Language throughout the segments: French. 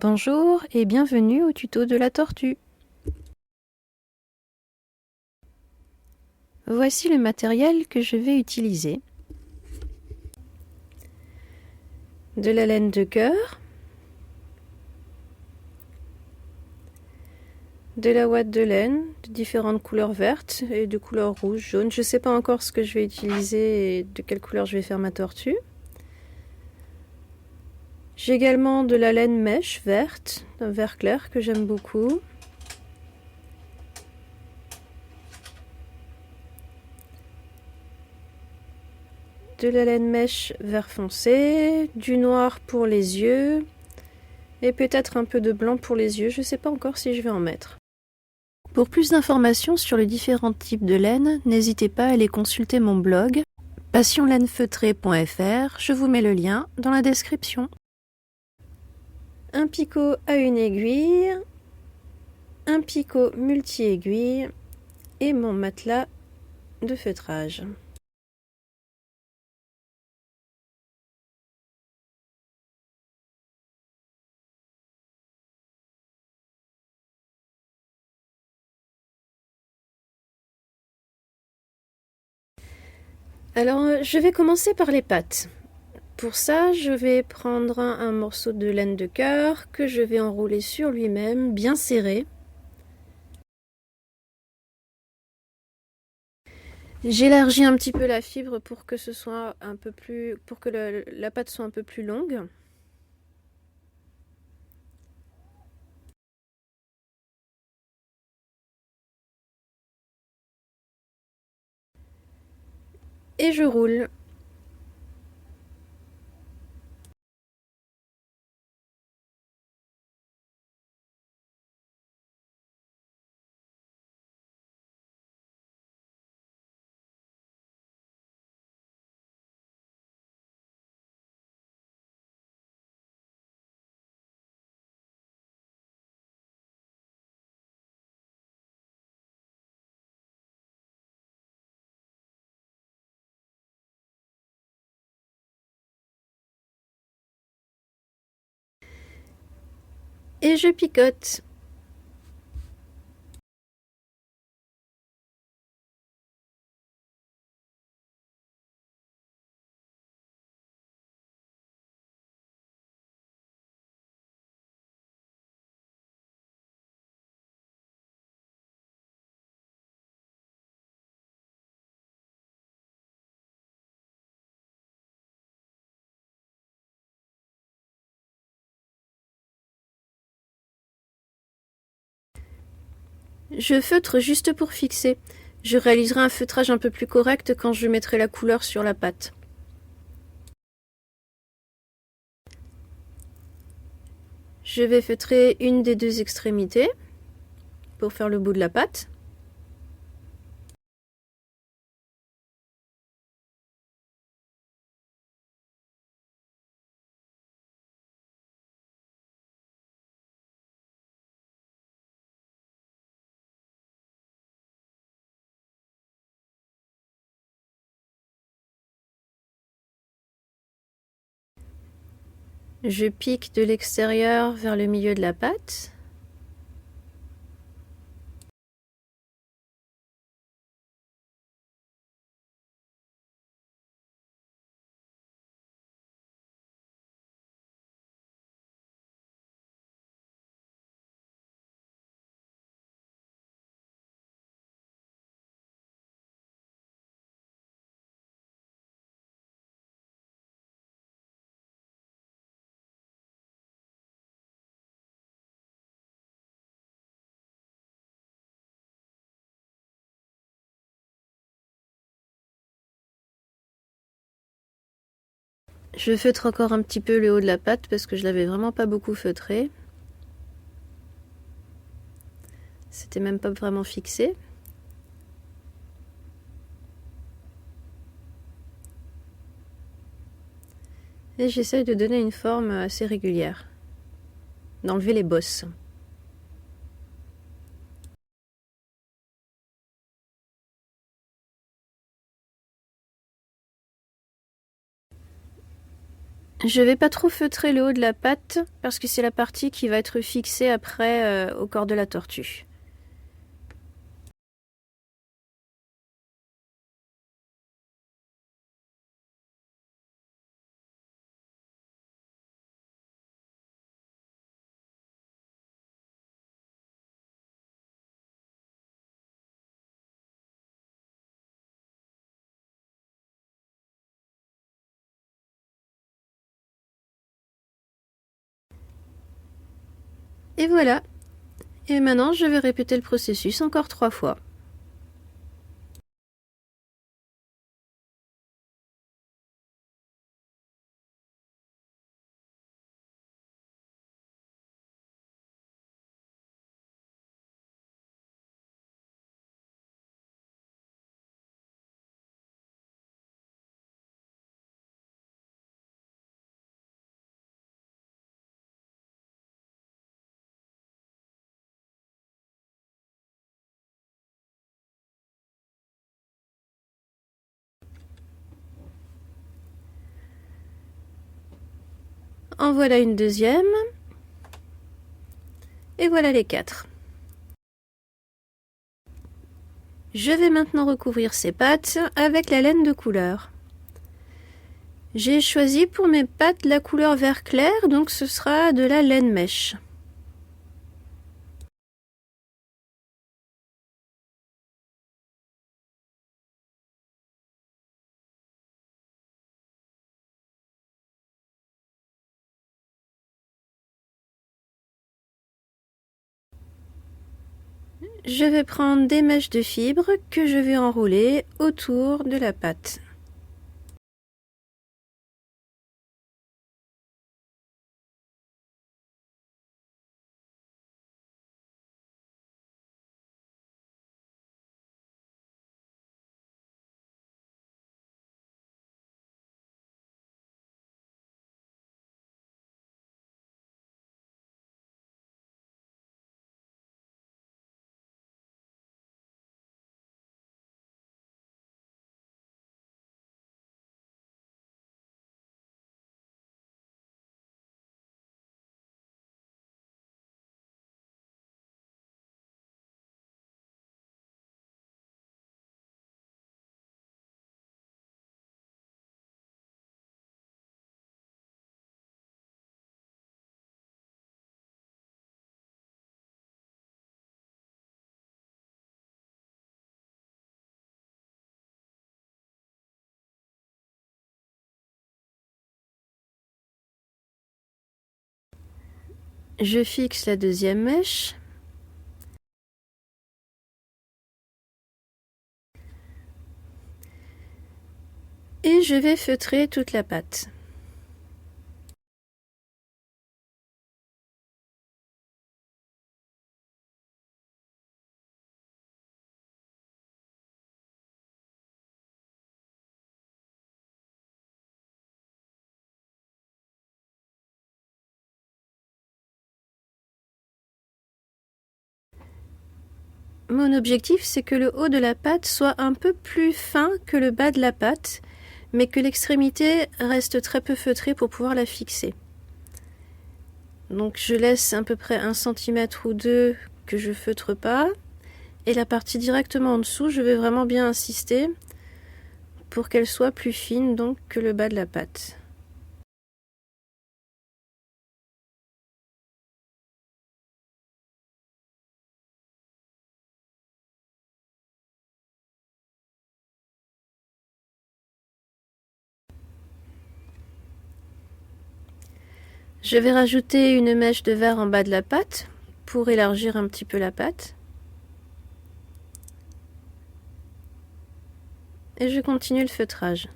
Bonjour et bienvenue au tuto de la tortue. Voici le matériel que je vais utiliser. De la laine de cœur, de la ouate de laine de différentes couleurs vertes et de couleurs rouge, jaune. Je ne sais pas encore ce que je vais utiliser et de quelle couleur je vais faire ma tortue. J'ai également de la laine mèche verte, d'un vert clair que j'aime beaucoup. De la laine mèche vert foncé, du noir pour les yeux et peut-être un peu de blanc pour les yeux. Je ne sais pas encore si je vais en mettre. Pour plus d'informations sur les différents types de laine, n'hésitez pas à aller consulter mon blog passionlainefeutrée.fr, je vous mets le lien dans la description. Un picot à une aiguille, un picot multi-aiguille et mon matelas de feutrage. Alors, je vais commencer par les pattes. Pour ça, je vais prendre un morceau de laine de cœur que je vais enrouler sur lui-même, bien serré. J'élargis un petit peu la fibre pour que ce soit un peu plus, pour que la pâte soit un peu plus longue. Et je roule. Et je picote. Je feutre juste pour fixer. Je réaliserai un feutrage un peu plus correct quand je mettrai la couleur sur la pâte. Je vais feutrer une des deux extrémités pour faire le bout de la pâte. Je pique de l'extérieur vers le milieu de la pâte. Je feutre encore un petit peu le haut de la pâte parce que je l'avais vraiment pas beaucoup feutré. C'était même pas vraiment fixé. Et j'essaye de donner une forme assez régulière. D'enlever les bosses. Je vais pas trop feutrer le haut de la patte parce que c'est la partie qui va être fixée après au corps de la tortue. Et voilà. Et maintenant, je vais répéter le processus encore 3 fois. En voilà une deuxième. Et voilà les 4. Je vais maintenant recouvrir ces pattes avec la laine de couleur. J'ai choisi pour mes pattes la couleur vert clair, donc ce sera de la laine mèche. Je vais prendre des mèches de fibres que je vais enrouler autour de la pâte. Je fixe la deuxième mèche. Et je vais feutrer toute la pâte. Mon objectif, c'est que le haut de la pâte soit un peu plus fin que le bas de la pâte, mais que l'extrémité reste très peu feutrée pour pouvoir la fixer. Donc je laisse à peu près 1 cm ou 2 que je feutre pas, et la partie directement en dessous, je vais vraiment bien insister pour qu'elle soit plus fine donc que le bas de la pâte. Je vais rajouter une mèche de verre en bas de la pâte pour élargir un petit peu la pâte. Et je continue le feutrage.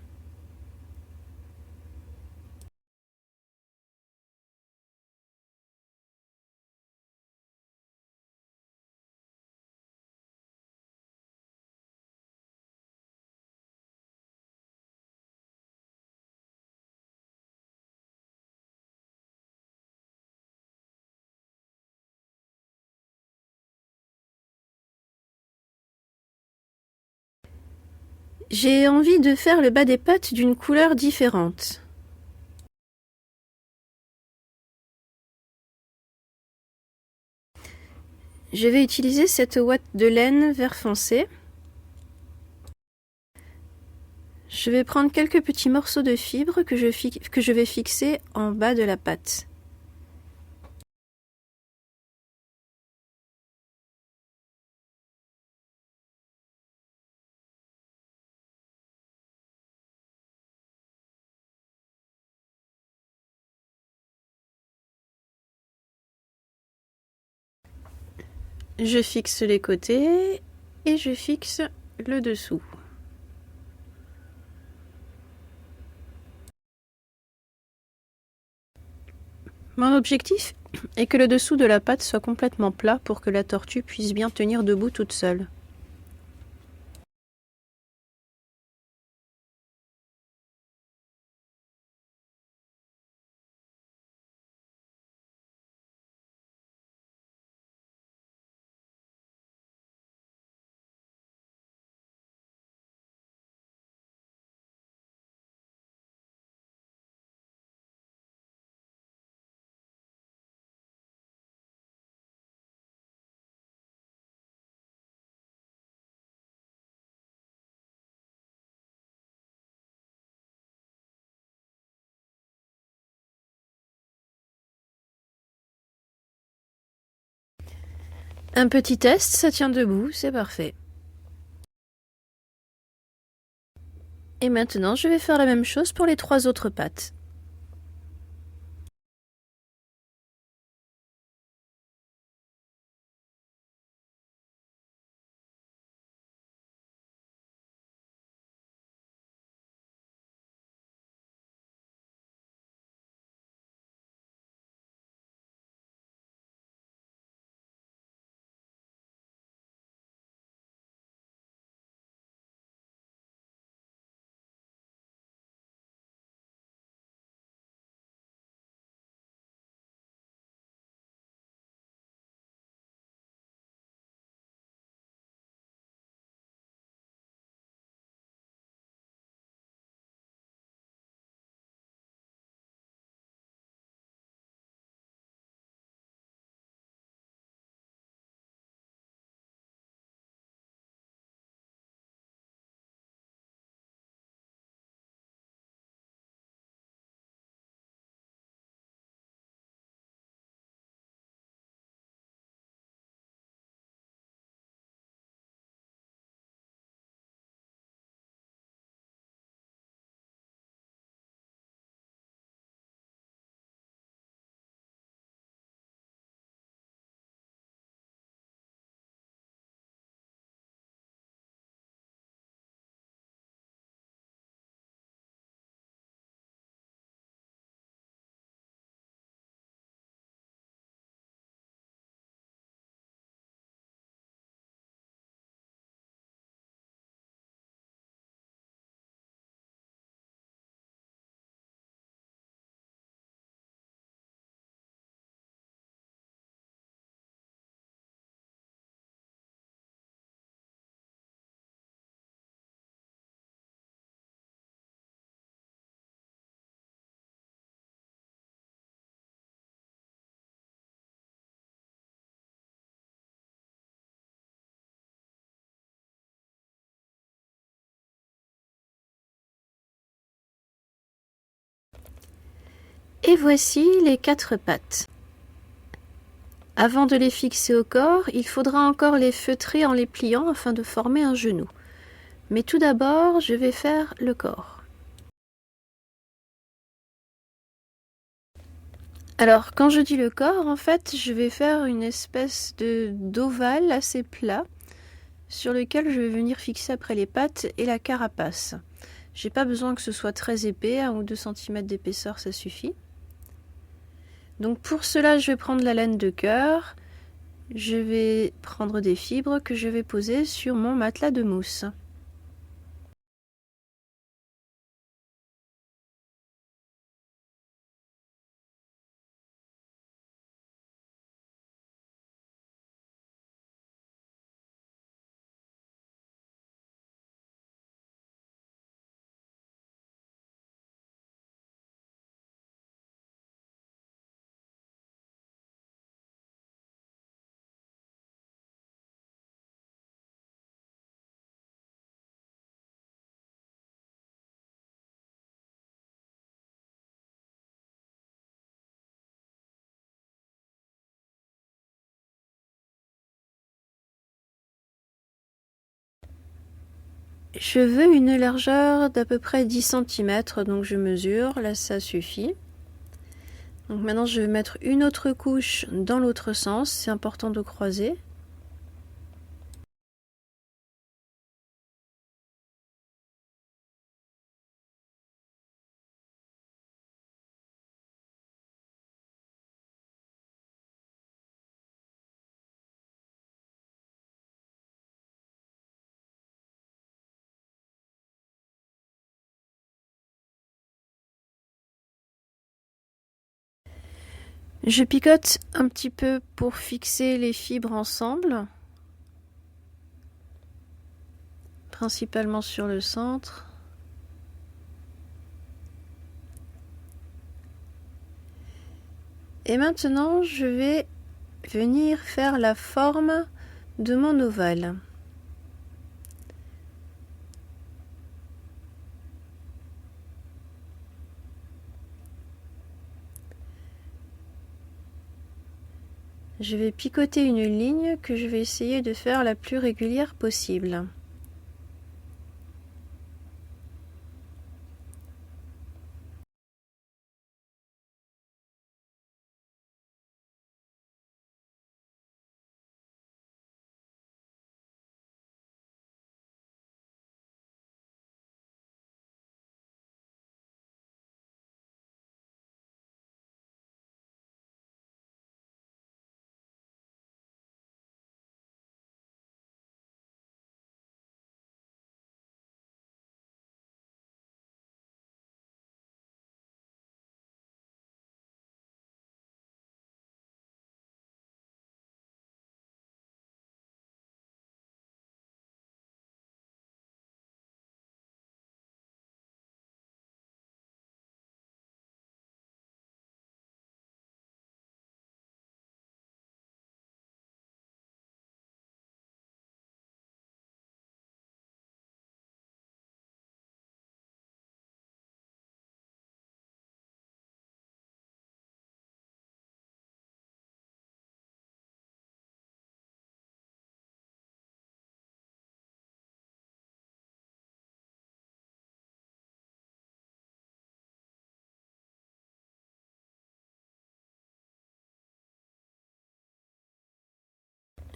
J'ai envie de faire le bas des pattes d'une couleur différente. Je vais utiliser cette ouate de laine vert foncé. Je vais prendre quelques petits morceaux de fibre que je vais fixer en bas de la pâte. Je fixe les côtés et je fixe le dessous. Mon objectif est que le dessous de la pâte soit complètement plat pour que la tortue puisse bien tenir debout toute seule. Un petit test, ça tient debout, c'est parfait. Et maintenant, je vais faire la même chose pour les 3 autres pâtes. Et voici les 4 pâtes. Avant de les fixer au corps, il faudra encore les feutrer en les pliant afin de former un genou. Mais tout d'abord, je vais faire le corps. Alors, quand je dis le corps, en fait, je vais faire une espèce d'ovale assez plat sur lequel je vais venir fixer après les pattes et la carapace. J'ai pas besoin que ce soit très épais, 1 ou 2 cm d'épaisseur, ça suffit. Donc pour cela, je vais prendre la laine de cœur, je vais prendre des fibres que je vais poser sur mon matelas de mousse. Je veux une largeur d'à peu près 10 cm, donc je mesure, là ça suffit. Donc maintenant je vais mettre une autre couche dans l'autre sens, c'est important de croiser. Je picote un petit peu pour fixer les fibres ensemble, principalement sur le centre. Et maintenant, je vais venir faire la forme de mon ovale. Je vais picoter une ligne que je vais essayer de faire la plus régulière possible.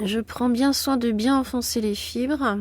Je prends bien soin de bien enfoncer les fibres.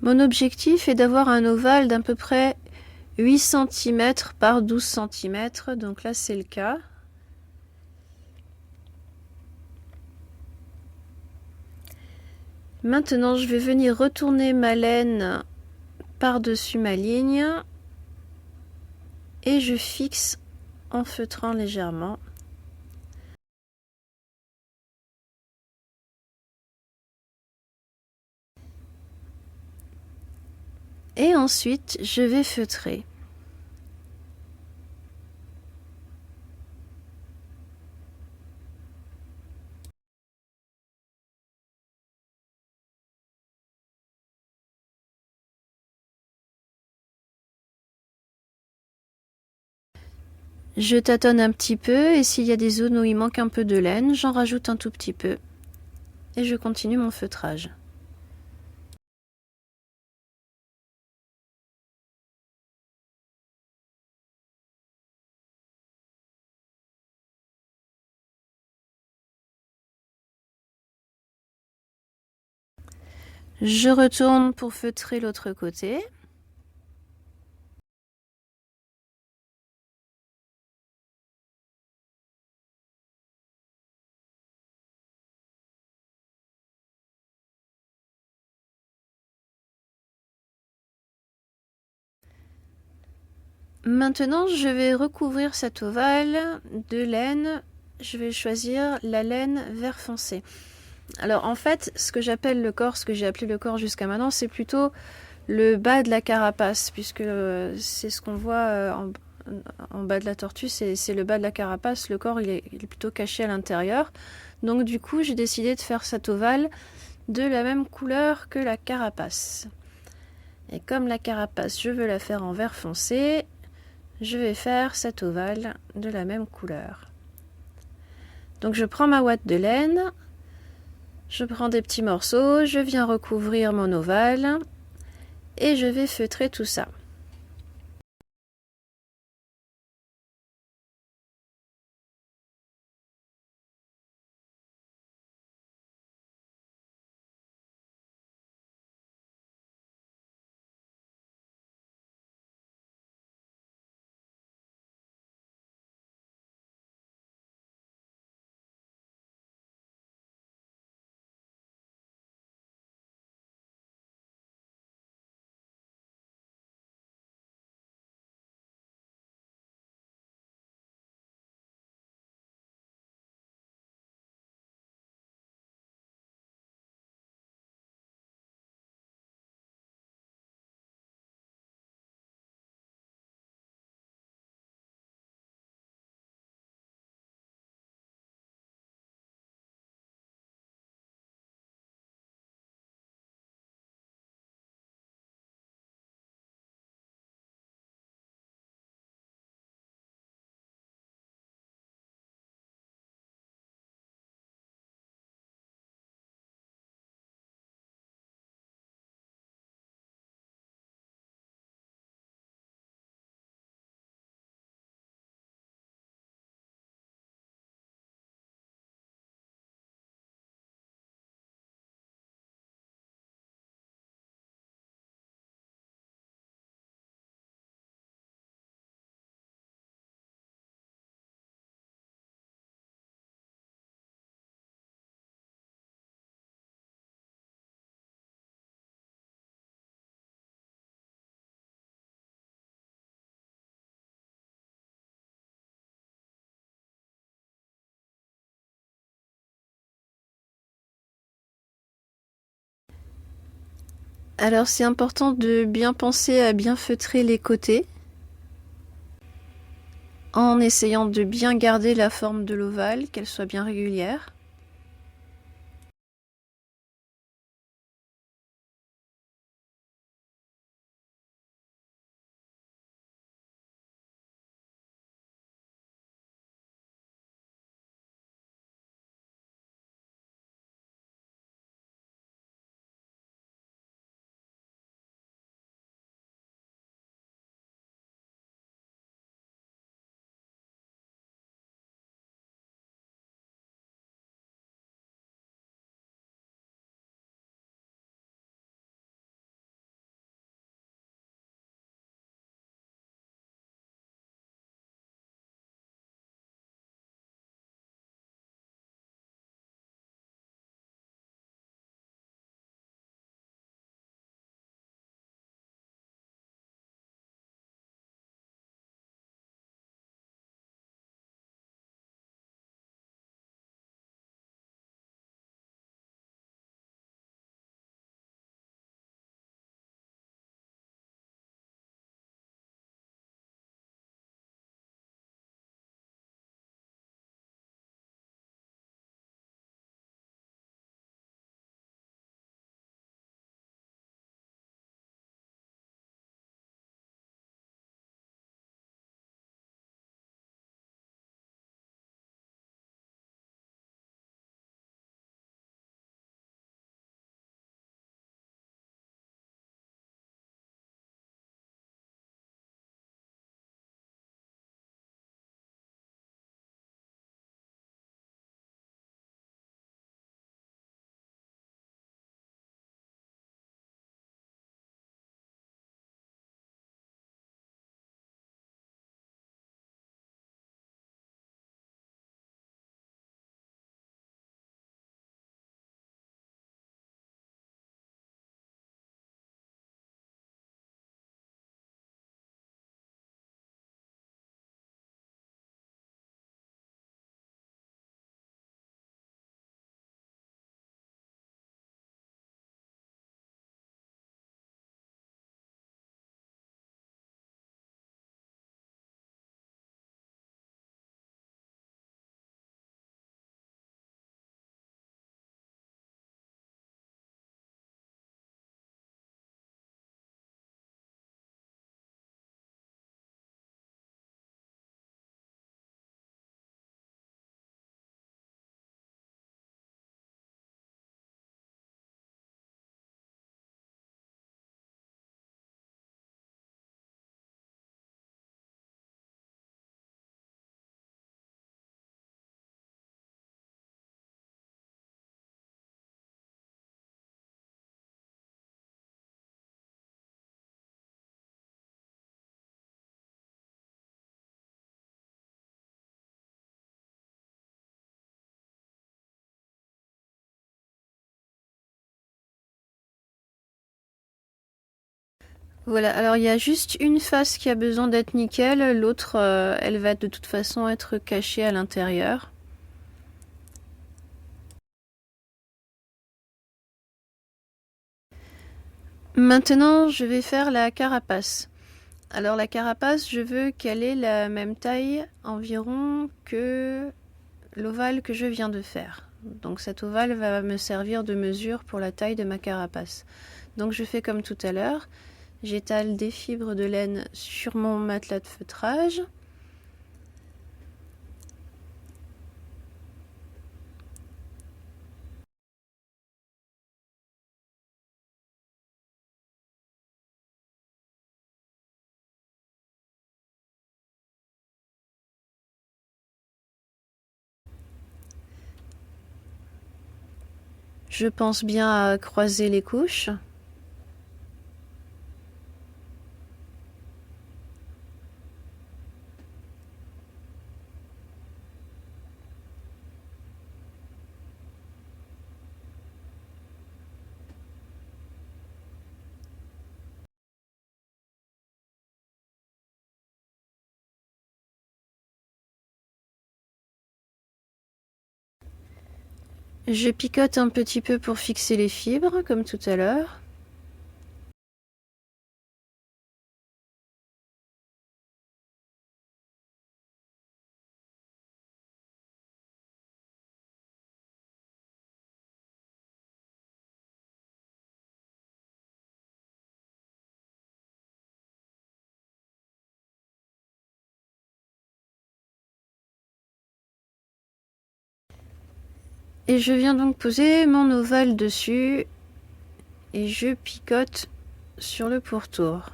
Mon objectif est d'avoir un ovale d'à peu près 8 cm par 12 cm, donc là c'est le cas. Maintenant je vais venir retourner ma laine par-dessus ma ligne et je fixe en feutrant légèrement. Et ensuite je vais feutrer. Je tâtonne un petit peu et s'il y a des zones où il manque un peu de laine, j'en rajoute un tout petit peu. Et je continue mon feutrage. Je retourne pour feutrer l'autre côté. Maintenant, je vais recouvrir cet ovale de laine. Je vais choisir la laine vert foncé. Alors en fait, ce que j'appelle le corps, ce que j'ai appelé le corps jusqu'à maintenant, c'est plutôt le bas de la carapace, puisque c'est ce qu'on voit en bas de la tortue, c'est le bas de la carapace. Le corps, il est plutôt caché à l'intérieur. Donc du coup, j'ai décidé de faire cet ovale de la même couleur que la carapace. Et comme la carapace, je veux la faire en vert foncé, je vais faire cet ovale de la même couleur. Donc je prends ma ouate de laine, je prends des petits morceaux, je viens recouvrir mon ovale et je vais feutrer tout ça. Alors c'est important de bien penser à bien feutrer les côtés en essayant de bien garder la forme de l'ovale, qu'elle soit bien régulière. Voilà, alors il y a juste une face qui a besoin d'être nickel, l'autre, elle va de toute façon être cachée à l'intérieur. Maintenant, je vais faire la carapace. Alors la carapace, je veux qu'elle ait la même taille environ que l'ovale que je viens de faire. Donc cet ovale va me servir de mesure pour la taille de ma carapace. Donc je fais comme tout à l'heure, j'étale des fibres de laine sur mon matelas de feutrage. Je pense bien à croiser les couches. Je picote un petit peu pour fixer les fibres, comme tout à l'heure. Et je viens donc poser mon ovale dessus et je picote sur le pourtour.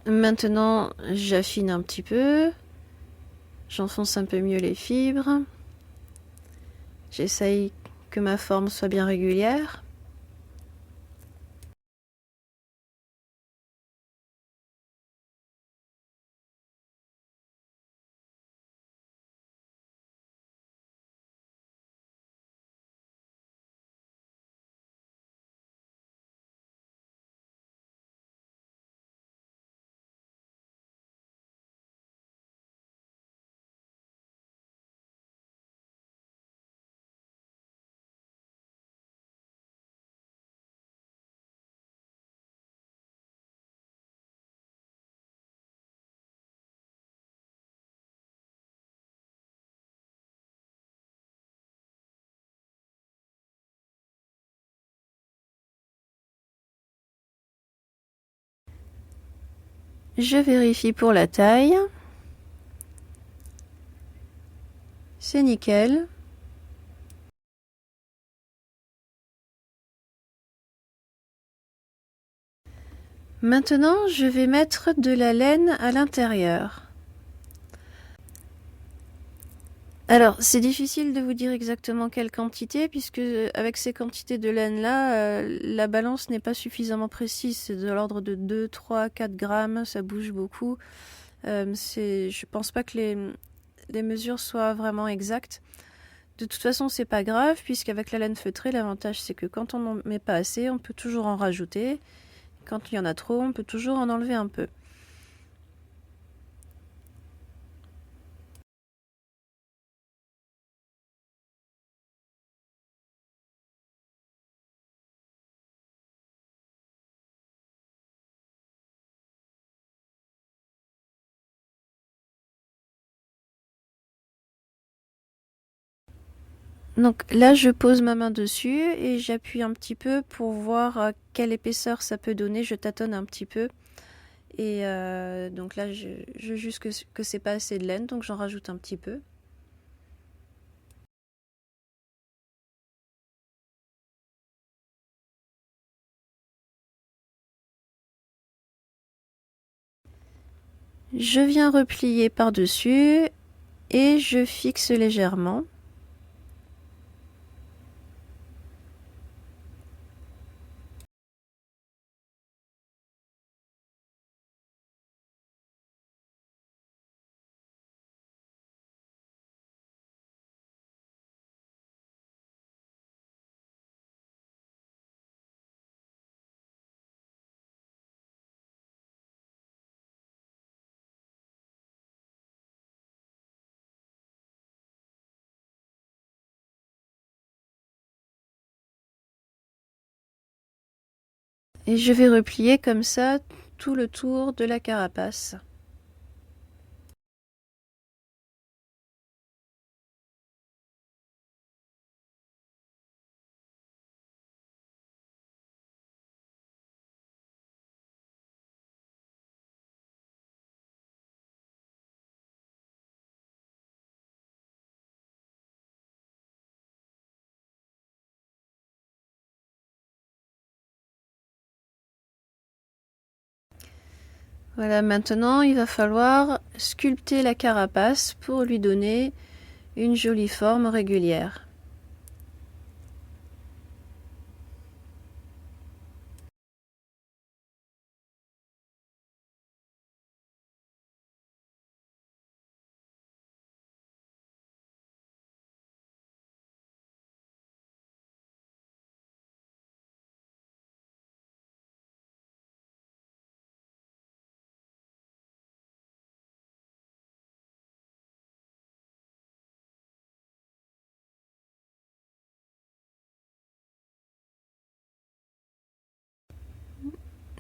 Maintenant, j'affine un petit peu. J'enfonce un peu mieux les fibres. J'essaye que ma forme soit bien régulière. Je vérifie pour la taille. C'est nickel. Maintenant, je vais mettre de la laine à l'intérieur. Alors, c'est difficile de vous dire exactement quelle quantité, puisque avec ces quantités de laine-là, la balance n'est pas suffisamment précise. C'est de l'ordre de 2, 3, 4 grammes, ça bouge beaucoup. Je pense pas que les mesures soient vraiment exactes. De toute façon, c'est pas grave, puisqu'avec la laine feutrée, l'avantage c'est que quand on n'en met pas assez, on peut toujours en rajouter. Quand il y en a trop, on peut toujours en enlever un peu. Donc là, je pose ma main dessus et j'appuie un petit peu pour voir quelle épaisseur ça peut donner. Je tâtonne un petit peu. Et donc là, je juge que c'est pas assez de laine, donc j'en rajoute un petit peu. Je viens replier par-dessus et je fixe légèrement. Et je vais replier comme ça tout le tour de la carapace. Voilà, maintenant il va falloir sculpter la carapace pour lui donner une jolie forme régulière.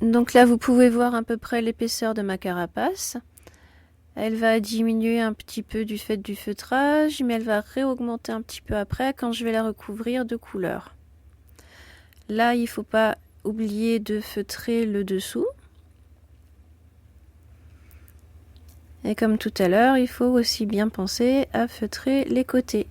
Donc là, vous pouvez voir à peu près l'épaisseur de ma carapace. Elle va diminuer un petit peu du fait du feutrage, mais elle va réaugmenter un petit peu après quand je vais la recouvrir de couleur. Là, il ne faut pas oublier de feutrer le dessous. Et comme tout à l'heure, il faut aussi bien penser à feutrer les côtés.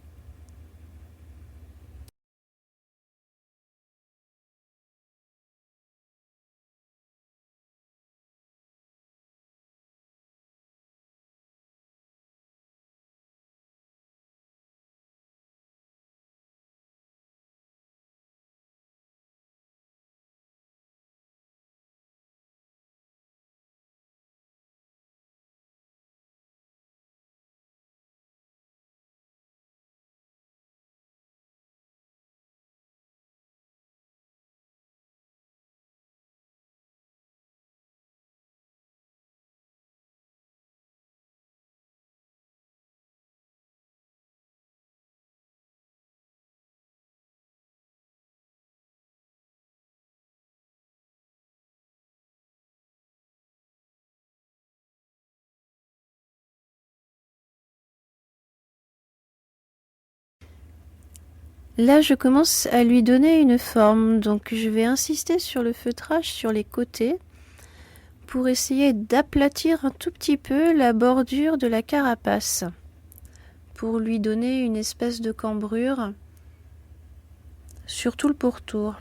Là, je commence à lui donner une forme, donc je vais insister sur le feutrage sur les côtés pour essayer d'aplatir un tout petit peu la bordure de la carapace, pour lui donner une espèce de cambrure sur tout le pourtour.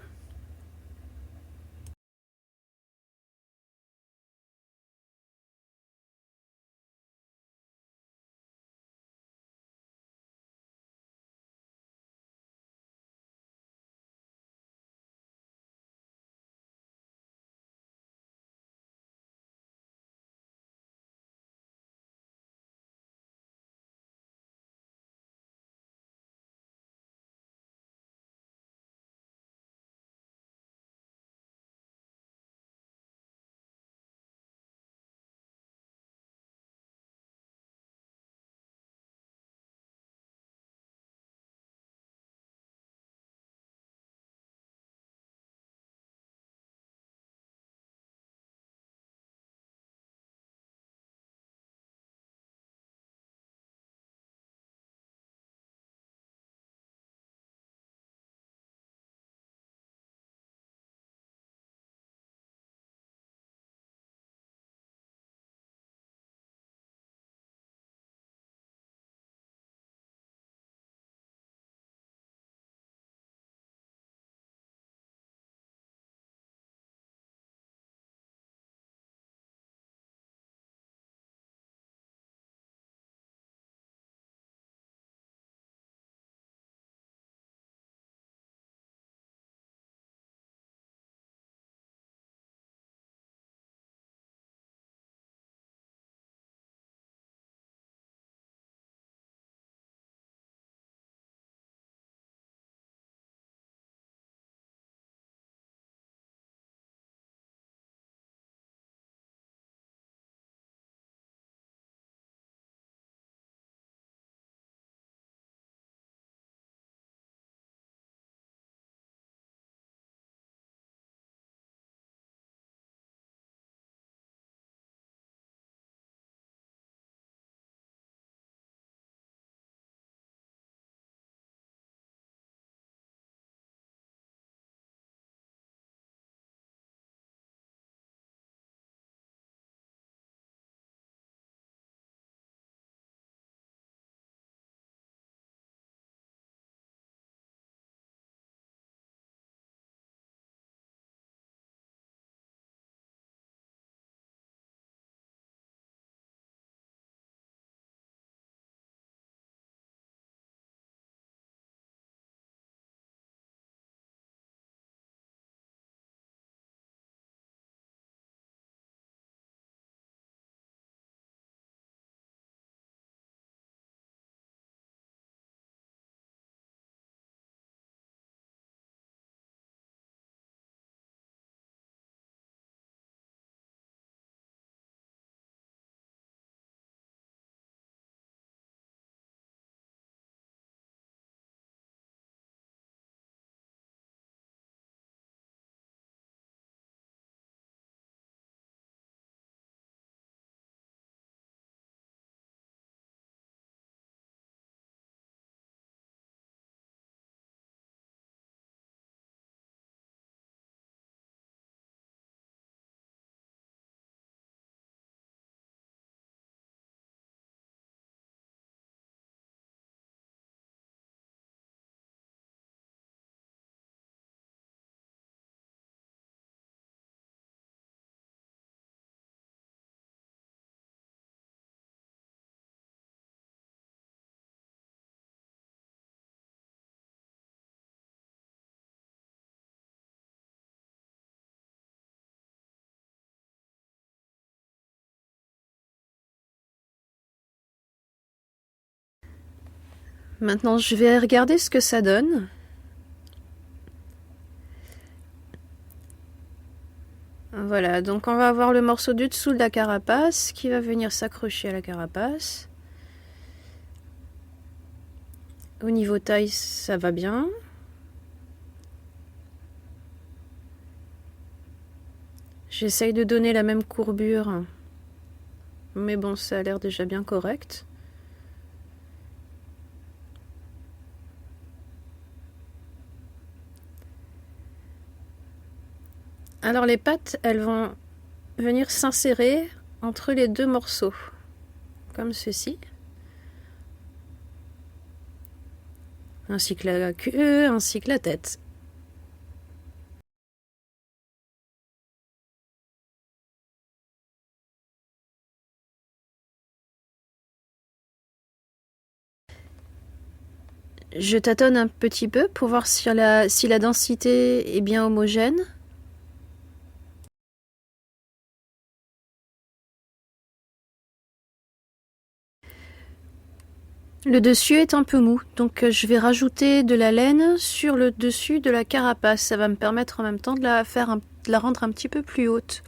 Maintenant, je vais regarder ce que ça donne. Voilà, donc on va avoir le morceau du dessous de la carapace qui va venir s'accrocher à la carapace. Au niveau taille, ça va bien. J'essaye de donner la même courbure, mais bon, ça a l'air déjà bien correct. Alors les pattes, elles vont venir s'insérer entre les deux morceaux, comme ceci. Ainsi que la queue, ainsi que la tête. Je tâtonne un petit peu pour voir si la densité est bien homogène. Le dessus est un peu mou, donc je vais rajouter de la laine sur le dessus de la carapace. Ça va me permettre en même temps de la rendre un petit peu plus haute.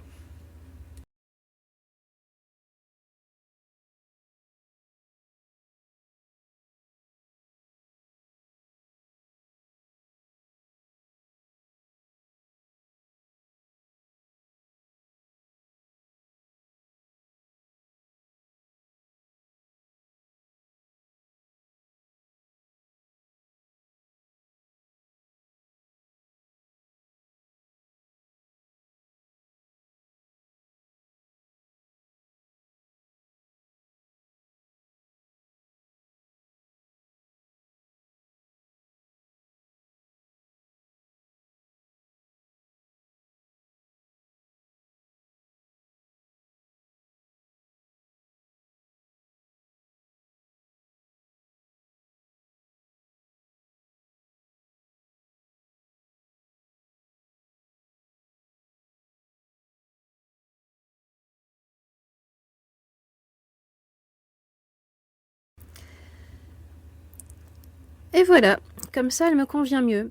Et voilà, comme ça elle me convient mieux.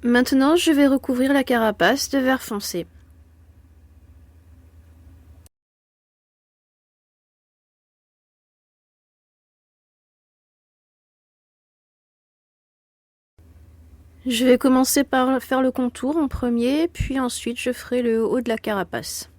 Maintenant, je vais recouvrir la carapace de vert foncé. Je vais commencer par faire le contour en premier, puis ensuite je ferai le haut de la carapace.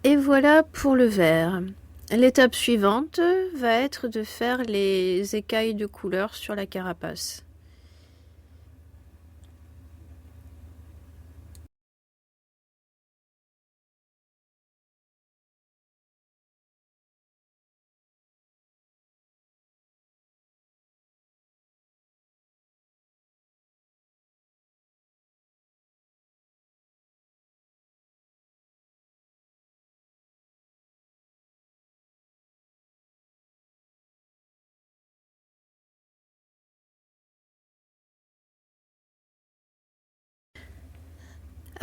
Et voilà pour le vert. L'étape suivante va être de faire les écailles de couleur sur la carapace.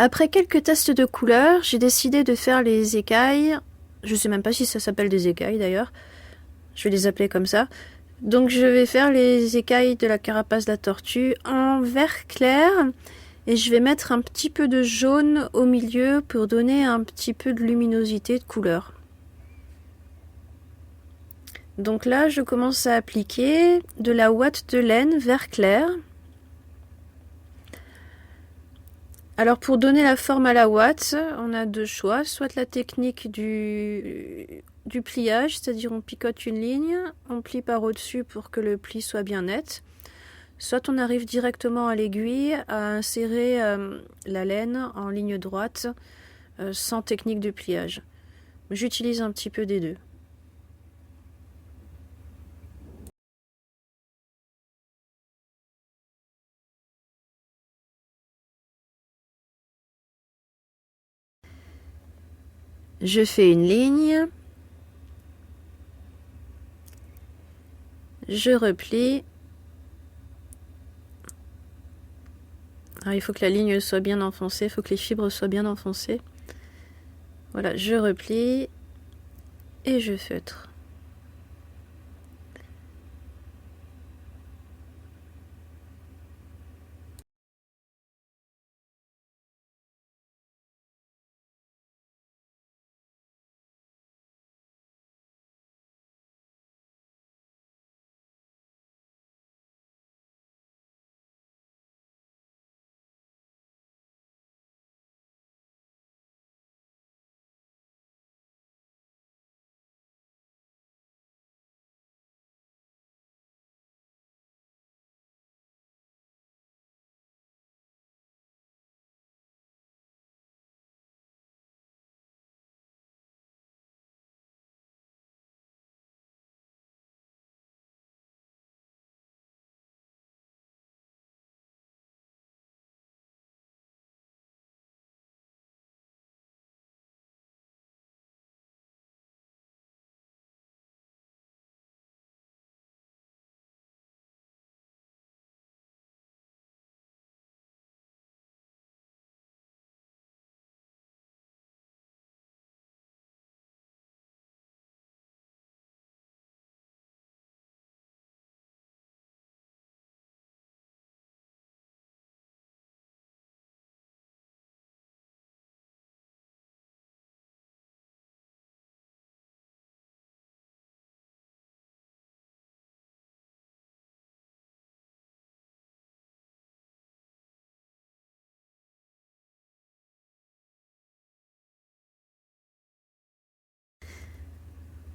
Après quelques tests de couleurs, j'ai décidé de faire les écailles. Je sais même pas si ça s'appelle des écailles d'ailleurs. Je vais les appeler comme ça. Donc je vais faire les écailles de la carapace de la tortue en vert clair. Et je vais mettre un petit peu de jaune au milieu pour donner un petit peu de luminosité de couleur. Donc là, je commence à appliquer de la ouate de laine vert clair. Alors pour donner la forme à la ouate, on a deux choix. Soit la technique du pliage, c'est-à-dire on picote une ligne, on plie par au-dessus pour que le pli soit bien net. Soit on arrive directement à l'aiguille à insérer la laine en ligne droite sans technique de pliage. J'utilise un petit peu des deux. Je fais une ligne, je replie. Alors, il faut que la ligne soit bien enfoncée, il faut que les fibres soient bien enfoncées. Voilà, je replie et je feutre.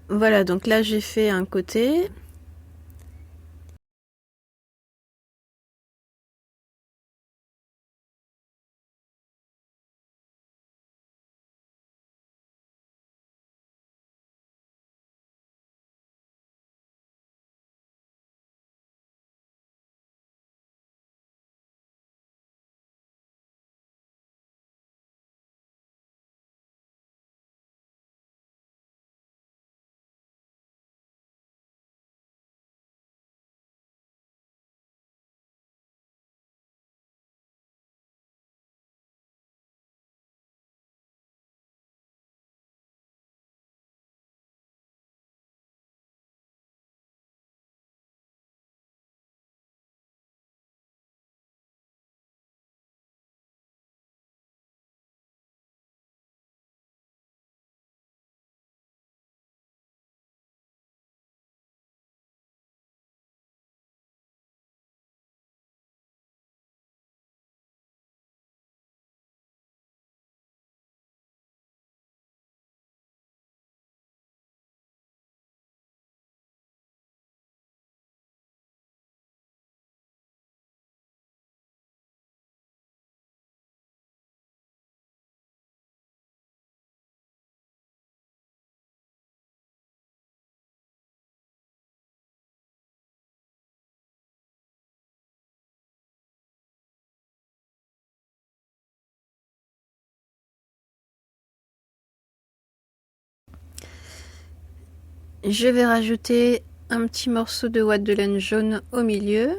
Voilà, donc là j'ai fait un côté. Je vais rajouter un petit morceau de ouate de laine jaune au milieu.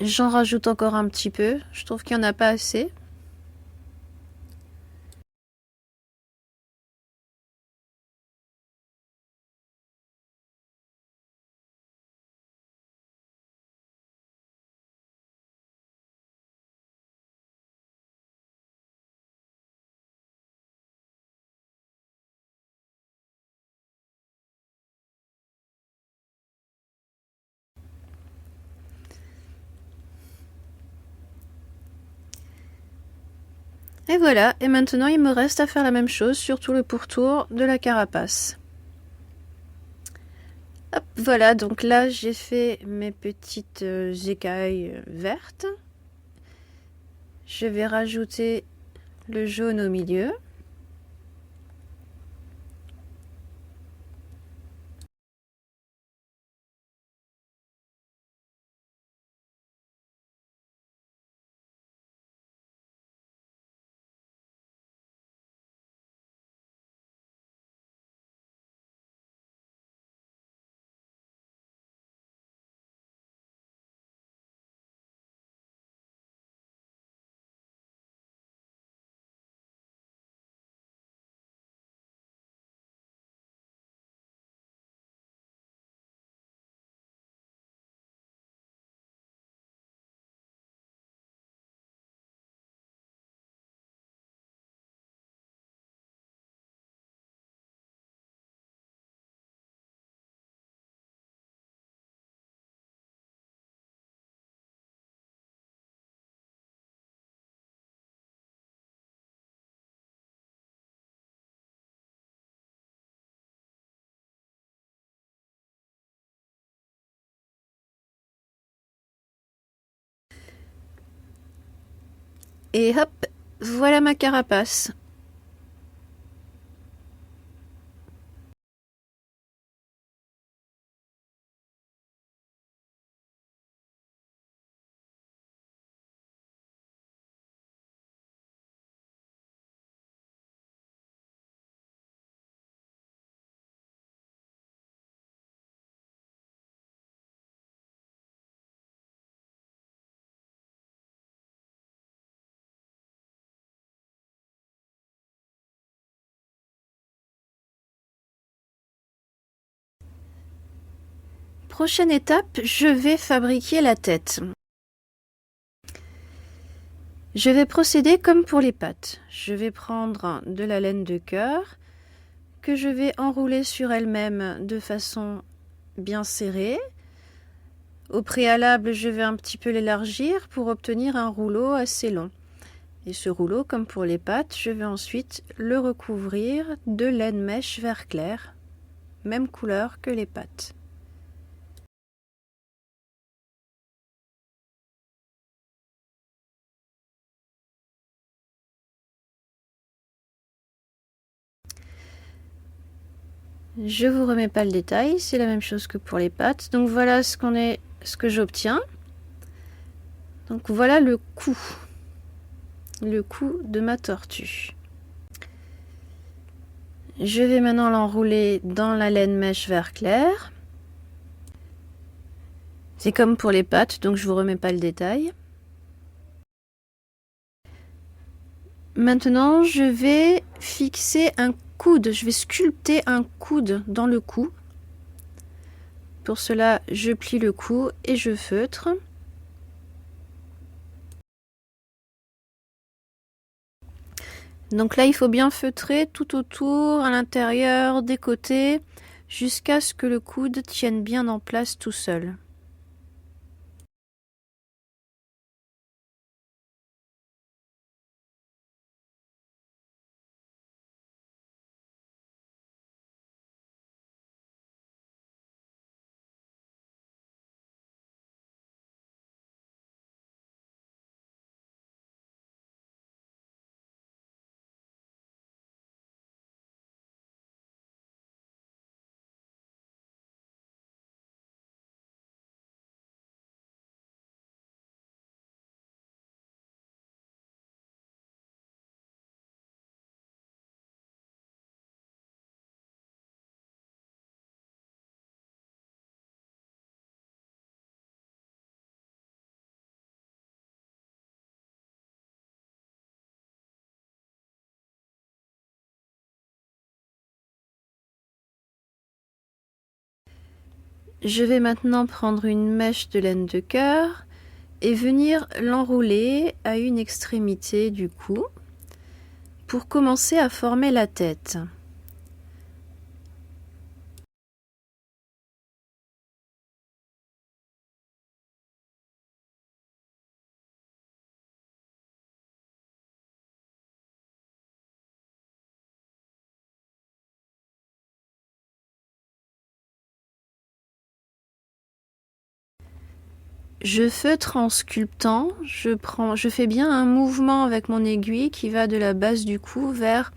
J'en rajoute encore un petit peu, je trouve qu'il n'y en a pas assez. Et voilà, et maintenant il me reste à faire la même chose sur tout le pourtour de la carapace. Hop, voilà, donc là j'ai fait mes petites écailles vertes. Je vais rajouter le jaune au milieu. Et hop, voilà ma carapace. Prochaine étape, je vais fabriquer la tête. Je vais procéder comme pour les pattes. Je vais prendre de la laine de cœur que je vais enrouler sur elle-même de façon bien serrée. Au préalable, je vais un petit peu l'élargir pour obtenir un rouleau assez long. Et ce rouleau, comme pour les pattes, je vais ensuite le recouvrir de laine mèche vert clair, même couleur que les pattes. Je vous remets pas le détail, c'est la même chose que pour les pattes. Donc voilà ce que j'obtiens. Donc voilà le cou de ma tortue. Je vais maintenant l'enrouler dans la laine mèche vert clair. C'est comme pour les pattes, donc je vous remets pas le détail. Maintenant, je vais fixer un coude, je vais sculpter un coude dans le cou. Pour cela, je plie le cou et je feutre. Donc là, il faut bien feutrer tout autour, à l'intérieur, des côtés, jusqu'à ce que le coude tienne bien en place tout seul. Je vais maintenant prendre une mèche de laine de cœur et venir l'enrouler à une extrémité du cou pour commencer à former la tête. Je feutre en sculptant, je fais bien un mouvement avec mon aiguille qui va de la base du cou vers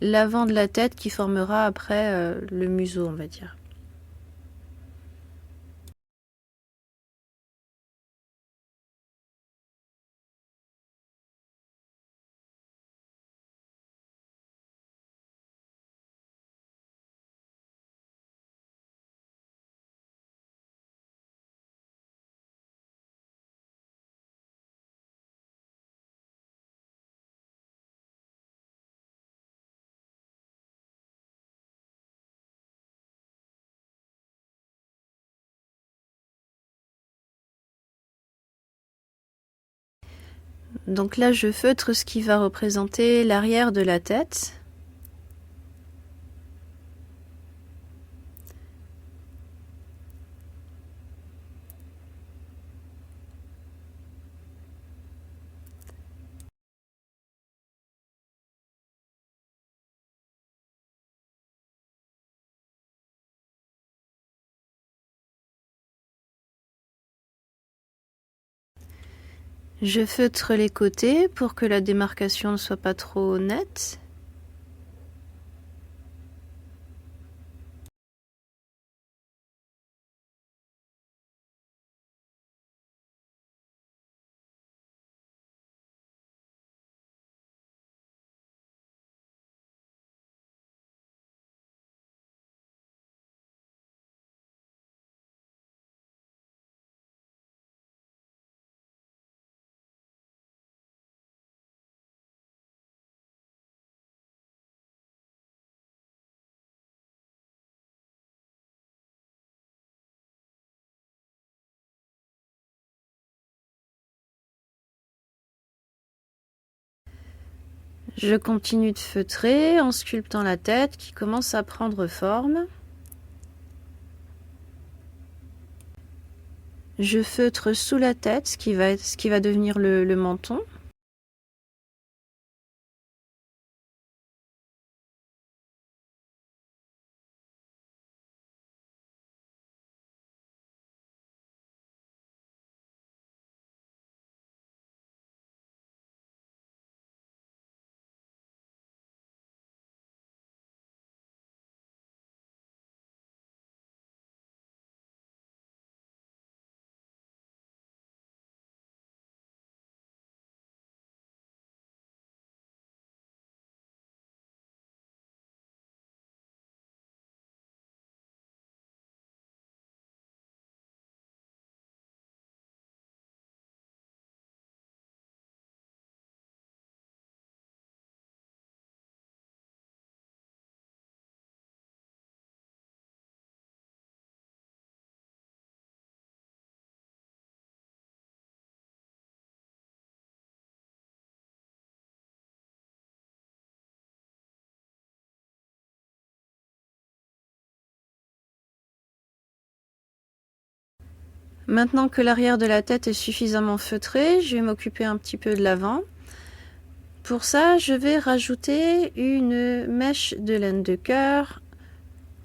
l'avant de la tête qui formera après le museau, on va dire. Donc là, je feutre ce qui va représenter l'arrière de la tête. Je feutre les côtés pour que la démarcation ne soit pas trop nette. Je continue de feutrer en sculptant la tête qui commence à prendre forme. Je feutre sous la tête, ce qui va devenir le menton. Maintenant que l'arrière de la tête est suffisamment feutré, je vais m'occuper un petit peu de l'avant. Pour ça, je vais rajouter une mèche de laine de cœur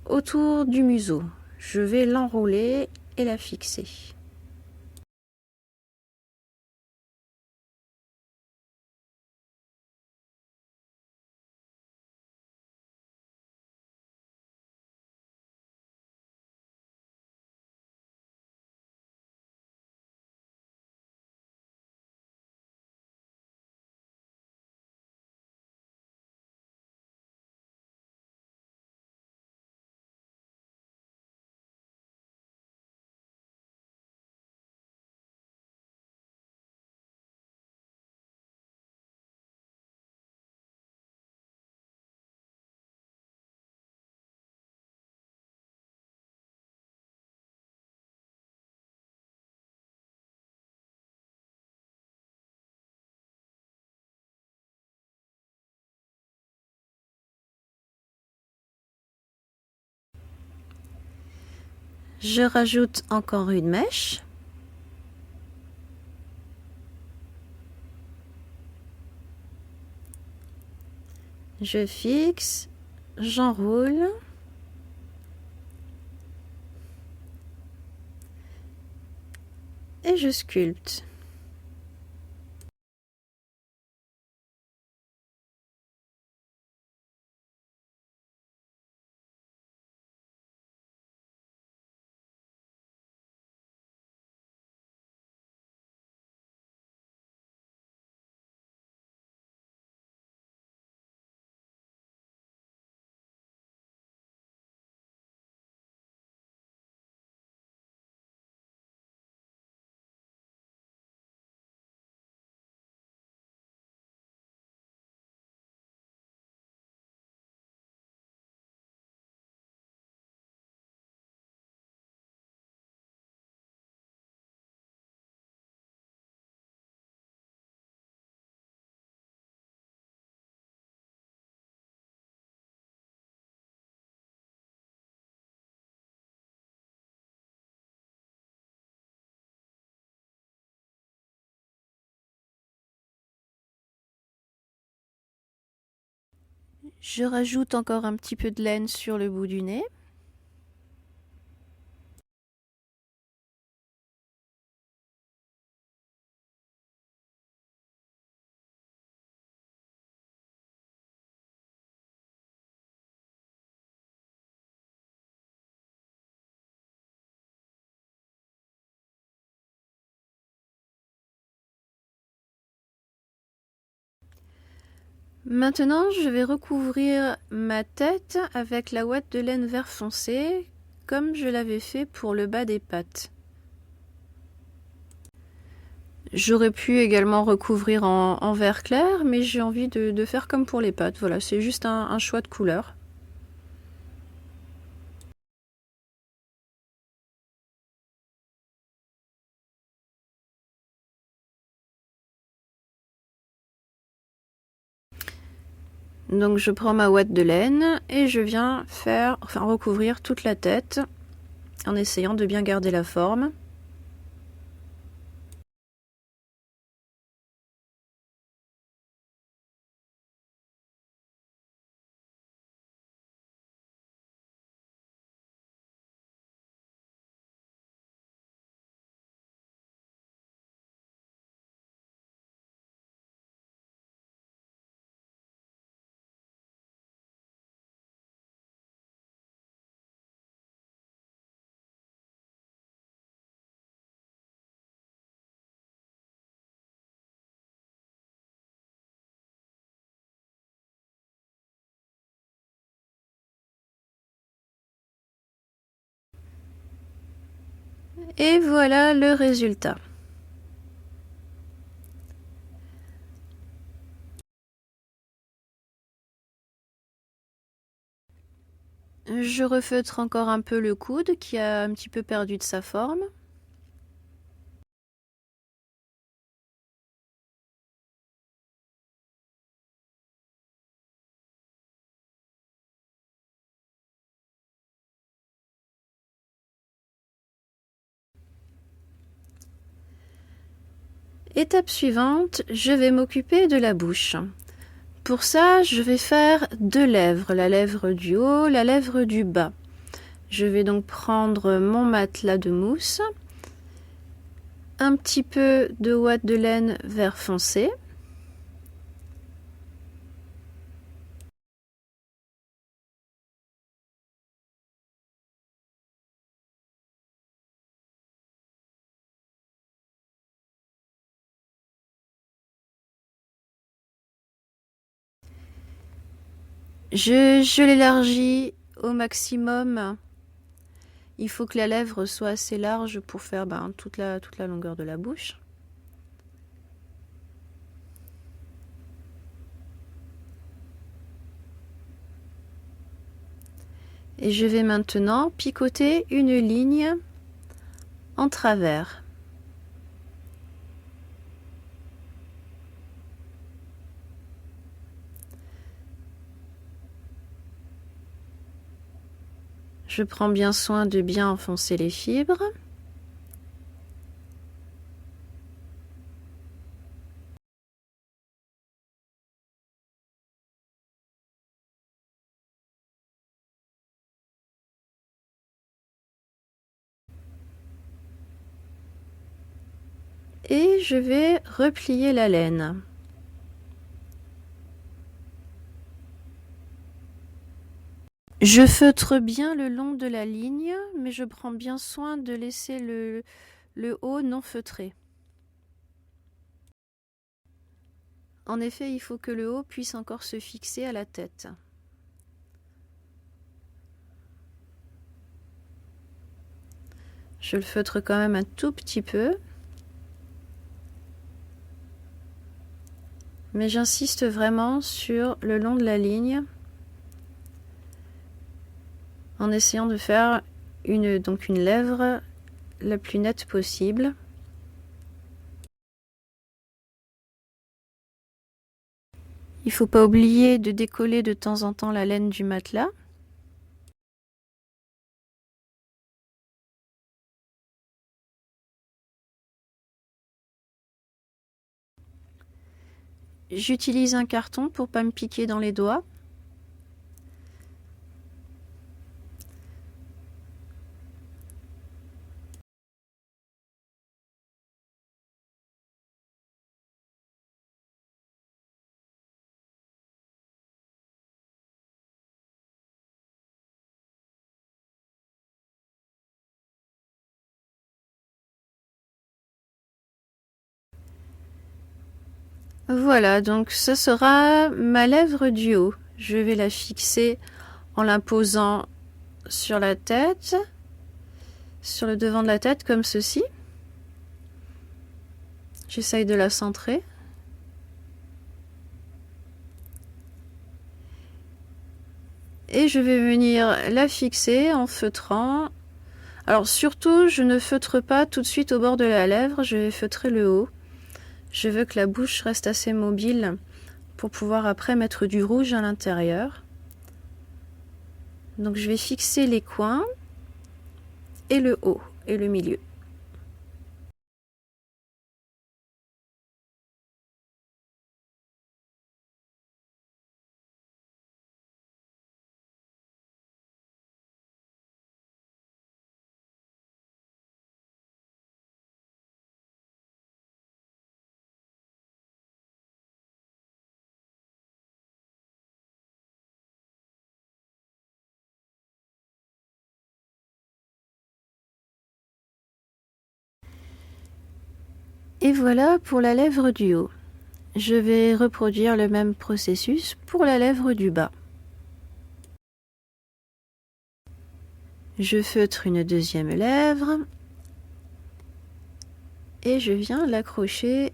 autour du museau. Je vais l'enrouler et la fixer. Je rajoute encore une mèche. Je fixe, j'enroule. Et je sculpte. Je rajoute encore un petit peu de laine sur le bout du nez. Maintenant, je vais recouvrir ma tête avec la ouate de laine vert foncé, comme je l'avais fait pour le bas des pattes. J'aurais pu également recouvrir en vert clair, mais j'ai envie de faire comme pour les pattes. Voilà, c'est juste un choix de couleur. Donc je prends ma ouate de laine et je viens recouvrir toute la tête en essayant de bien garder la forme. Et voilà le résultat. Je refeutre encore un peu le coude qui a un petit peu perdu de sa forme. Étape suivante, je vais m'occuper de la bouche. Pour ça, je vais faire deux lèvres, la lèvre du haut, la lèvre du bas. Je vais donc prendre mon matelas de mousse, un petit peu de ouate de laine vert foncé. Je l'élargis au maximum. Il faut que la lèvre soit assez large pour faire toute la longueur de la bouche. Et je vais maintenant picoter une ligne en travers. Je prends bien soin de bien enfoncer les fibres. Et je vais replier la laine. Je feutre bien le long de la ligne, mais je prends bien soin de laisser le haut non feutré. En effet, il faut que le haut puisse encore se fixer à la tête. Je le feutre quand même un tout petit peu. Mais j'insiste vraiment sur le long de la ligne en essayant de faire une lèvre la plus nette possible. Il ne faut pas oublier de décoller de temps en temps la laine du matelas. J'utilise un carton pour ne pas me piquer dans les doigts. Voilà, donc ce sera ma lèvre du haut. Je vais la fixer en la posant sur la tête, sur le devant de la tête comme ceci. J'essaye de la centrer. Et je vais venir la fixer en feutrant. Alors surtout, je ne feutre pas tout de suite au bord de la lèvre, je vais feutrer le haut. Je veux que la bouche reste assez mobile pour pouvoir après mettre du rouge à l'intérieur. Donc je vais fixer les coins et le haut et le milieu. Et voilà pour la lèvre du haut. Je vais reproduire le même processus pour la lèvre du bas. Je feutre une deuxième lèvre et je viens l'accrocher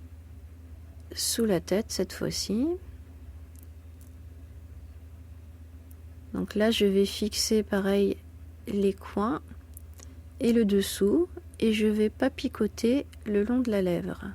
sous la tête cette fois-ci. Donc là, je vais fixer pareil les coins et le dessous et je vais pas picoter le long de la lèvre.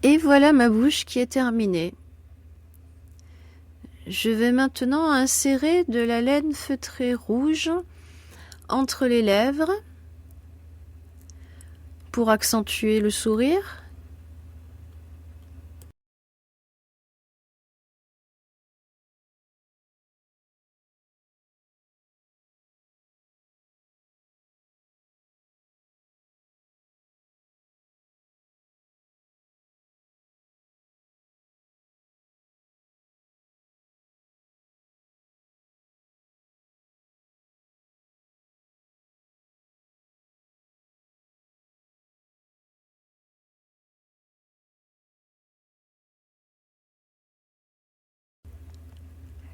Et voilà ma bouche qui est terminée. Je vais maintenant insérer de la laine feutrée rouge entre les lèvres pour accentuer le sourire.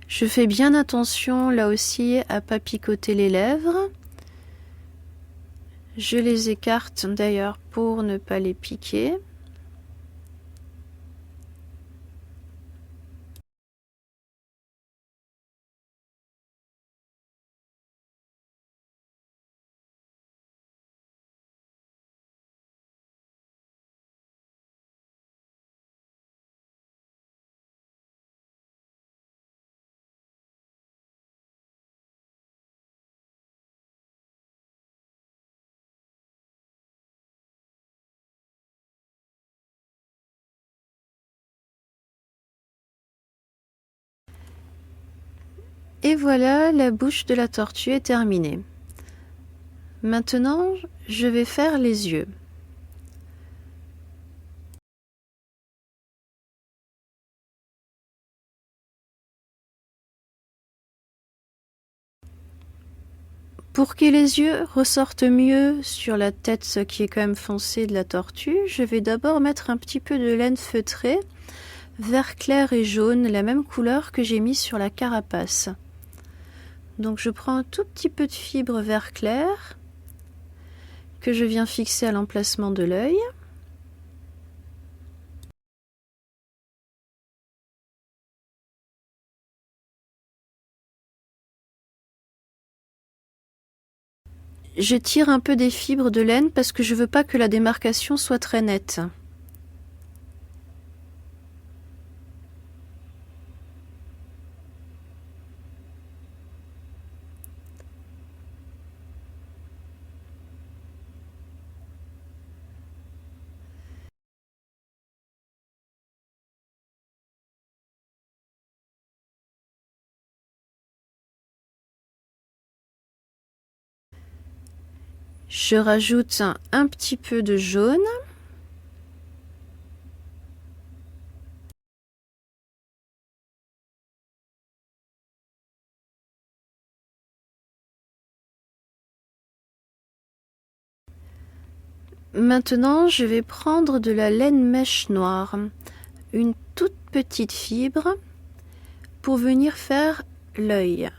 Je fais bien attention là aussi à pas picoter les lèvres. Je les écarte d'ailleurs pour ne pas les piquer. Et voilà, la bouche de la tortue est terminée. Maintenant, je vais faire les yeux. Pour que les yeux ressortent mieux sur la tête qui est quand même foncée de la tortue, je vais d'abord mettre un petit peu de laine feutrée, vert clair et jaune, la même couleur que j'ai mis sur la carapace. Donc je prends un tout petit peu de fibre vert clair que je viens fixer à l'emplacement de l'œil. Je tire un peu des fibres de laine parce que je veux pas que la démarcation soit très nette. Je rajoute un petit peu de jaune. Maintenant, je vais prendre de la laine mèche noire, une toute petite fibre, pour venir faire l'œil.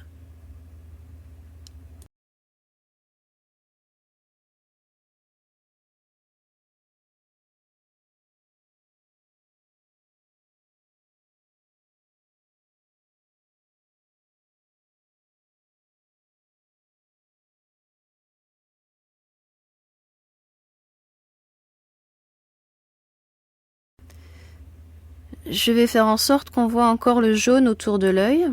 Je vais faire en sorte qu'on voit encore le jaune autour de l'œil.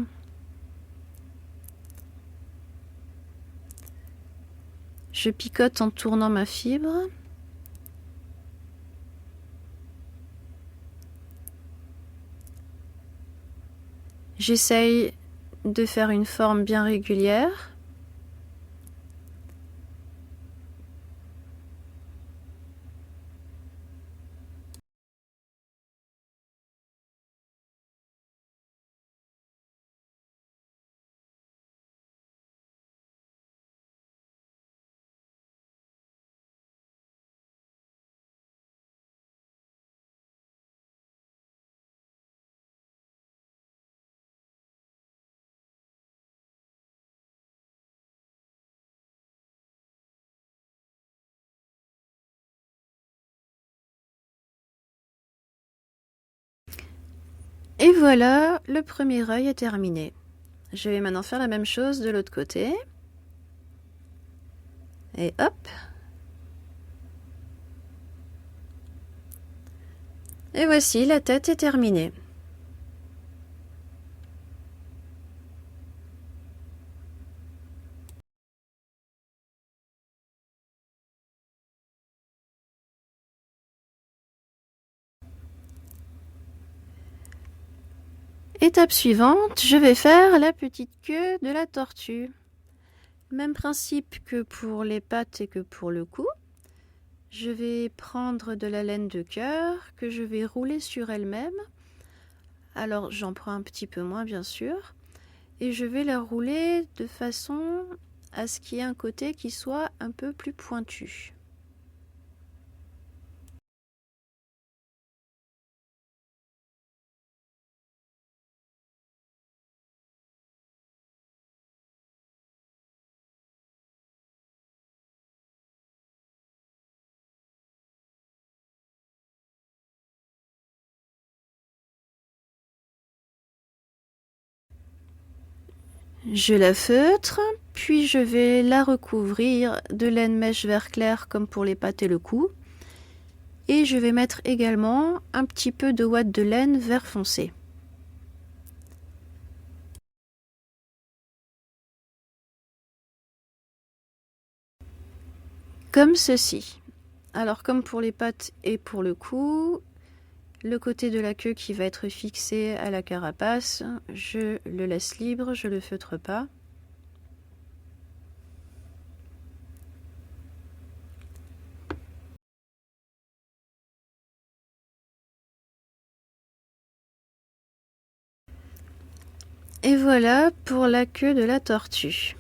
Je picote en tournant ma fibre. J'essaye de faire une forme bien régulière. Et voilà, le premier œil est terminé. Je vais maintenant faire la même chose de l'autre côté. Et hop. Et voici, la tête est terminée. Étape suivante, je vais faire la petite queue de la tortue. Même principe que pour les pattes et que pour le cou. Je vais prendre de la laine de cœur que je vais rouler sur elle-même. Alors j'en prends un petit peu moins bien sûr. Et je vais la rouler de façon à ce qu'il y ait un côté qui soit un peu plus pointu. Je la feutre, puis je vais la recouvrir de laine mèche vert clair comme pour les pattes et le cou. Et je vais mettre également un petit peu de ouate de laine vert foncé. Comme ceci. Alors comme pour les pattes et pour le cou, le côté de la queue qui va être fixé à la carapace, je le laisse libre, je ne le feutre pas. Et voilà pour la queue de la tortue.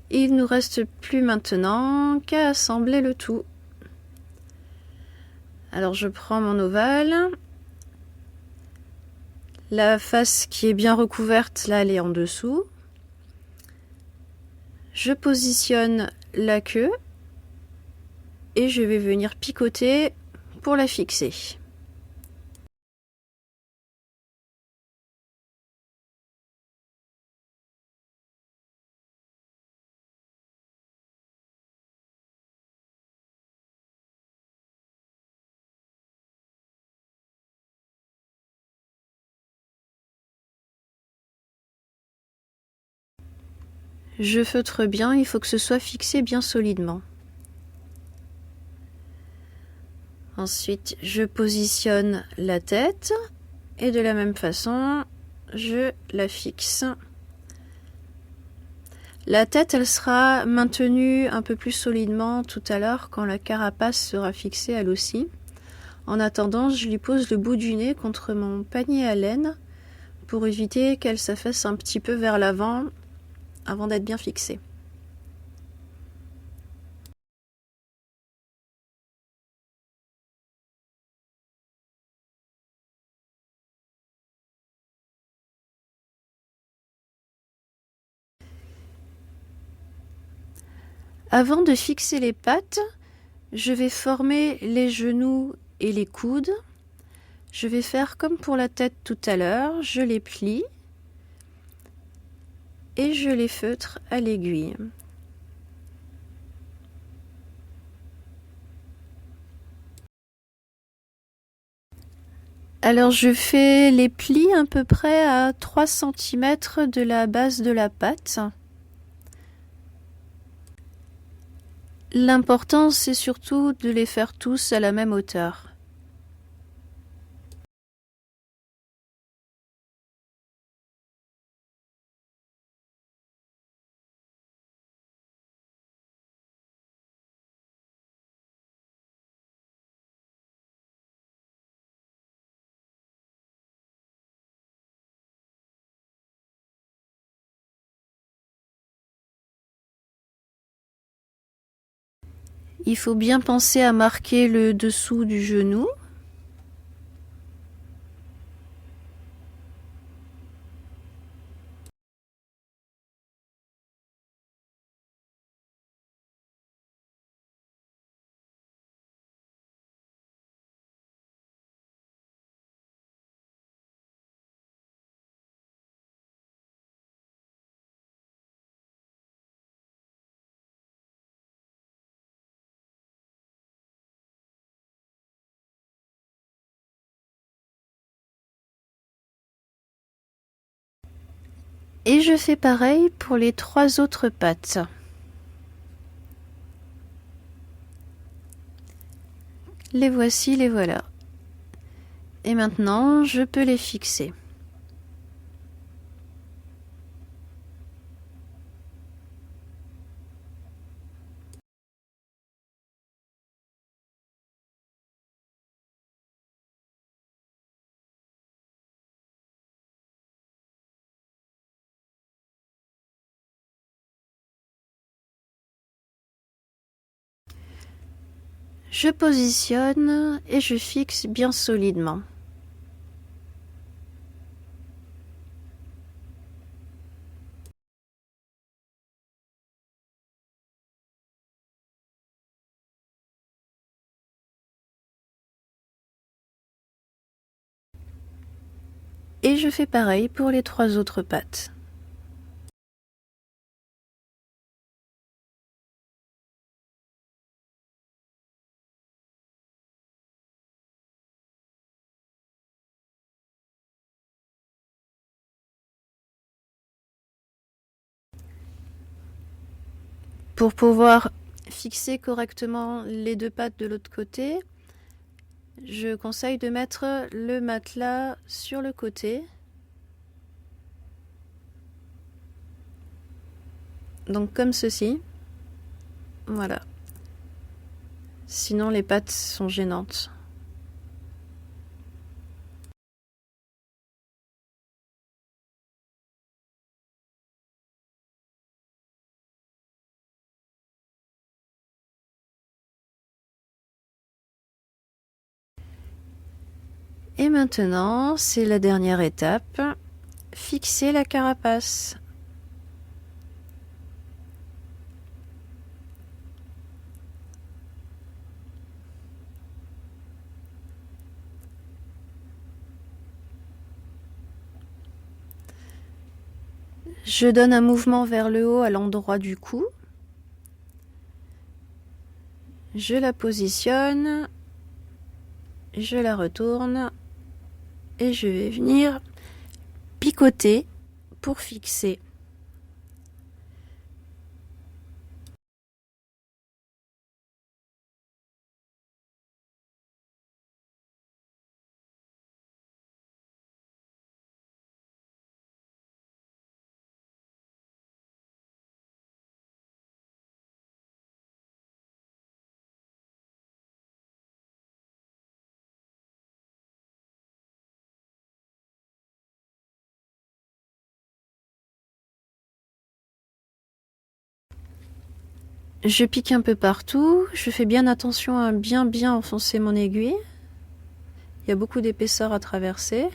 Il ne nous reste plus maintenant qu'à assembler le tout. Alors je prends mon ovale. La face qui est bien recouverte, là, elle est en dessous. Je positionne la queue et je vais venir picoter pour la fixer. Je feutre bien, il faut que ce soit fixé bien solidement. Ensuite, je positionne la tête et de la même façon, je la fixe. La tête, elle sera maintenue un peu plus solidement tout à l'heure quand la carapace sera fixée elle aussi. En attendant, je lui pose le bout du nez contre mon panier à laine pour éviter qu'elle s'affaisse un petit peu vers l'avant avant d'être bien fixée. Avant de fixer les pattes, je vais former les genoux et les coudes. Je vais faire comme pour la tête tout à l'heure, je les plie et je les feutre à l'aiguille. Alors je fais les plis à peu près à 3 cm de la base de la patte. L'important c'est surtout de les faire tous à la même hauteur. Il faut bien penser à marquer le dessous du genou. Et je fais pareil pour les 3 autres pattes. Les voici, les voilà. Et maintenant, je peux les fixer. Je positionne et je fixe bien solidement. Et je fais pareil pour les 3 autres pattes. Pour pouvoir fixer correctement les deux pattes de l'autre côté, je conseille de mettre le matelas sur le côté. Donc comme ceci. Voilà. Sinon les pattes sont gênantes. Et maintenant, c'est la dernière étape, fixer la carapace. Je donne un mouvement vers le haut à l'endroit du cou. Je la positionne, je la retourne et je vais venir picoter pour fixer. Je pique un peu partout, je fais bien attention à bien enfoncer mon aiguille. Il y a beaucoup d'épaisseur à traverser.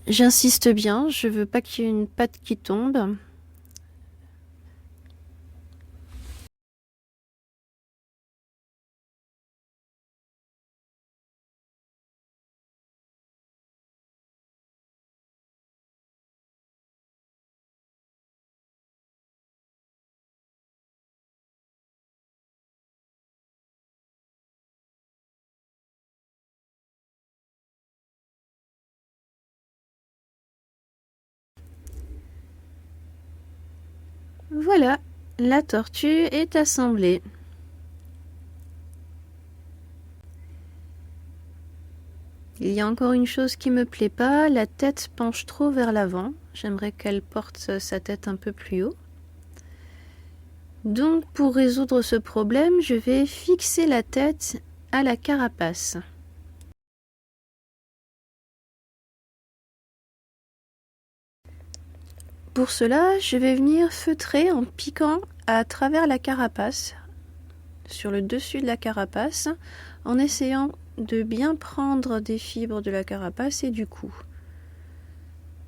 J'insiste bien, je veux pas qu'il y ait une patte qui tombe. Voilà, la tortue est assemblée. Il y a encore une chose qui me plaît pas, la tête penche trop vers l'avant. J'aimerais qu'elle porte sa tête un peu plus haut. Donc pour résoudre ce problème, je vais fixer la tête à la carapace. Pour cela, je vais venir feutrer en piquant à travers la carapace, sur le dessus de la carapace, en essayant de bien prendre des fibres de la carapace et du cou.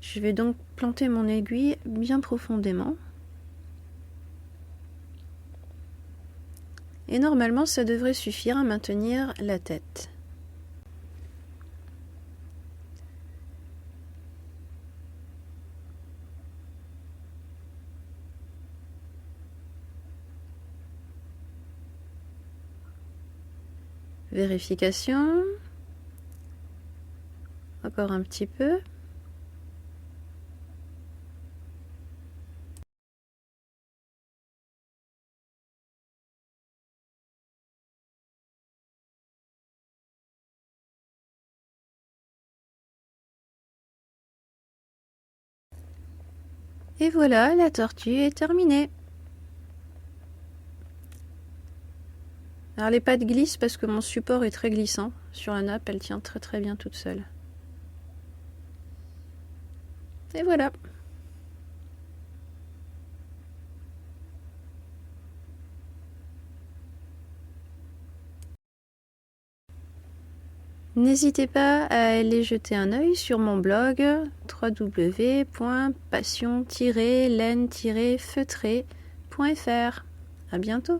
Je vais donc planter mon aiguille bien profondément. Et normalement, ça devrait suffire à maintenir la tête. Vérification. Encore un petit peu. Et voilà, la tortue est terminée. Alors les pattes glissent parce que mon support est très glissant. Sur la nappe, elle tient très bien toute seule. Et voilà. N'hésitez pas à aller jeter un œil sur mon blog www.passion-laine-feutrée.fr. À bientôt.